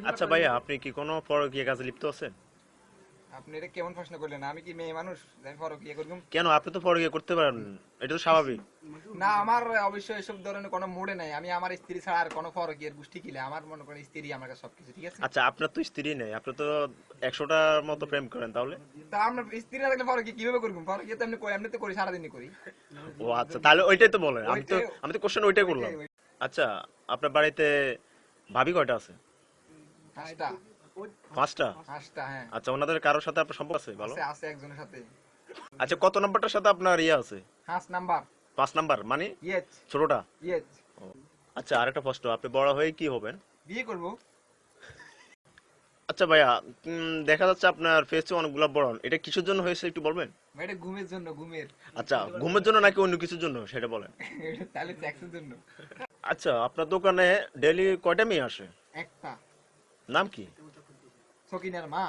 আচ্ছা ভাইয়া, আপনি কি কোনো পরকীয়া কাজে লিপ্ত আছেন? আপনি এটা কেমন প্রশ্ন করলেন? আমি কি মেয়ে মানুষ যে আমি পরকিয়া করব? কেন, আপনি তো পরকীয়া করতে পারেন, এটা তো স্বাভাবিক। না, আমার অবশ্য এসব ধরনের কোনো মুডে নাই। আমি আমার স্ত্রী ছাড়া আর কোনো পরকিয়ার গোষ্ঠী কিলে আমার মনে করেন স্ত্রী আমার কাছে সবকিছু, ঠিক আছে? আচ্ছা, আপনার তো স্ত্রী নেই, আপনি তো 100টার মতো প্রেম করেন তাহলে। তা আমরা স্ত্রী না থাকলে পরকিয়া কিভাবে করব? পরকিয়া তো এমনি তো করি, সারাদিনই করি। ও আচ্ছা, তাহলে ওইটাই তো বলেন, আমি তো ওইটাই আমি তো কোশ্চেন ওইটাই করলাম। ওইটাই ওই আচ্ছা, আপনার বাড়িতে ভাবি কয়টা আছে? হাঁসটা। 5টা? হাঁসটা, হ্যাঁ। আচ্ছা, ওনাদের কারোর সাথে আপনার সম্পর্ক আছে ভালো? আছে আছে একজনের সাথে। আচ্ছা, কত নাম্বারটার সাথে আপনার ইয়ে আছে? হাঁস নাম্বার। 5 নাম্বার মানে? ইয়েস। ছোটটা? ইয়েস। ও। আচ্ছা, আরেকটা প্রশ্ন, আপনি বড় হয়ে কি হবেন? বিয়ে করব। আচ্ছা ভাইয়া, দেখা যাচ্ছে আপনার ফেসে অনেকগুলো ব্রণ, এটা কিসের জন্য হয়েছে একটু বলবেন? এটা ঘুমের জন্য, ঘুমের। আচ্ছা, ঘুমের জন্য নাকি অন্য কিছুর জন্য সেটা বলেন। এটা তাহলে সেক্সের জন্য। আচ্ছা, আপনার দোকানে ডেইলি কয়টা মেয়ে আসে? একটা। নাম কি? সকিনার মা।